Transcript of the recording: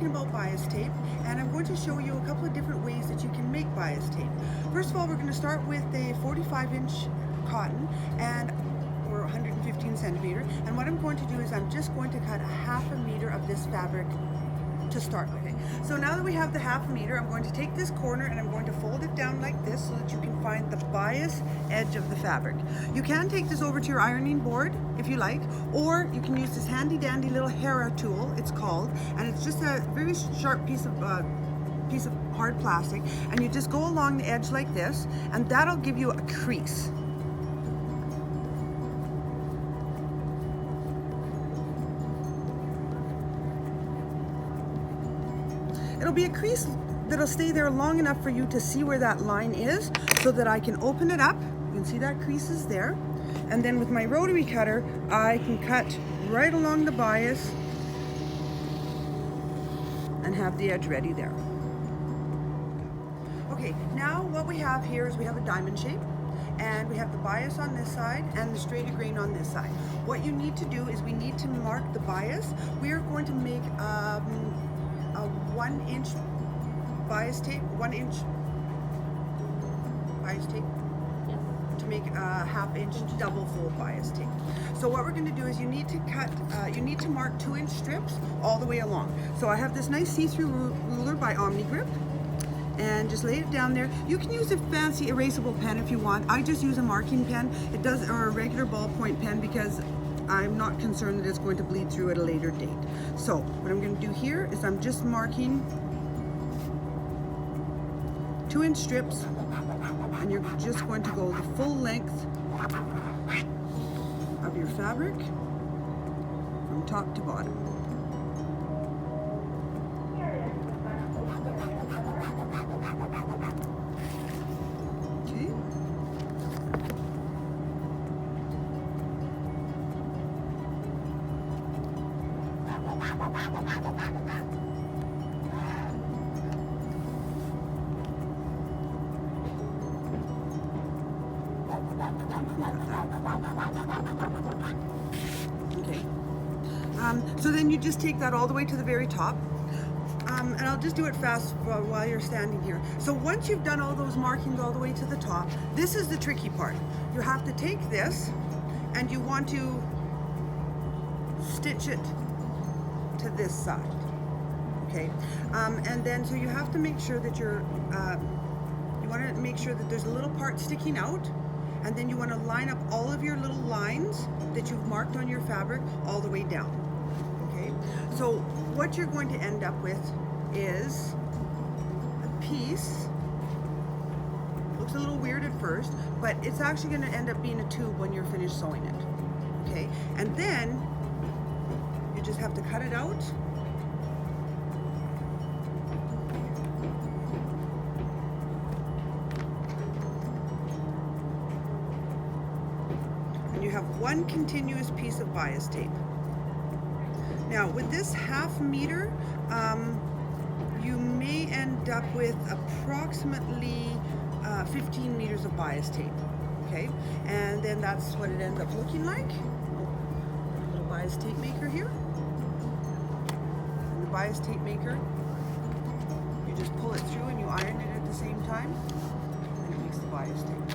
talking about bias tape, and I'm going to show you a couple of different ways that you can make bias tape. First of all, we're going to start with a 45-inch cotton or 115 centimeter, and what I'm going to do is I'm just going to cut a 1/2 meter of this fabric to start with. So now that we have the 1/2 meter, I'm going to take this corner and I'm going to fold it down like this so that you can find the bias edge of the fabric. You can take this over to your ironing board if you like, or you can use this handy dandy little Hera tool, it's called, and it's just a very sharp piece of hard plastic, and you just go along the edge like this, and that'll give you a crease. It'll be a crease that'll stay there long enough for you to see where that line is so that I can open it up. You can see that crease is there. And then with my rotary cutter, I can cut right along the bias and have the edge ready there. Okay, now what we have here is we have a diamond shape, and we have the bias on this side and the straighter grain on this side. What you need to do is we need to mark the bias. We are going to make a 1-inch bias tape, 1-inch bias tape, yes, to make a 1/2-inch double fold bias tape. So what we're going to do is you need to mark 2-inch strips all the way along. So I have this nice see-through ruler by Omni-Grip, and just lay it down there. You can use a fancy erasable pen if you want. I just use a marking pen. Or a regular ballpoint pen, because I'm not concerned that it's going to bleed through at a later date. So what I'm going to do here is I'm just marking 2-inch strips, and you're just going to go the full length of your fabric from top to bottom. Okay. So then you just take that all the way to the very top. And I'll just do it fast while you're standing here. So once you've done all those markings all the way to the top, this is the tricky part. You have to take this and you want to stitch it to this side. Okay, and then so you have to make sure that you want to make sure that there's a little part sticking out, and then you want to line up all of your little lines that you've marked on your fabric all the way down. Okay, so what you're going to end up with is a piece. Looks a little weird at first, but it's actually going to end up being a tube when you're finished sewing it. Okay, and then you just have to cut it out. And you have one continuous piece of bias tape. Now with this 1/2 meter, you may end up with approximately 15 meters of bias tape. Okay, and then that's what it ends up looking like. A little bias tape maker here. And the bias tape maker, you just pull it through and you iron it at the same time, and it makes the bias tape.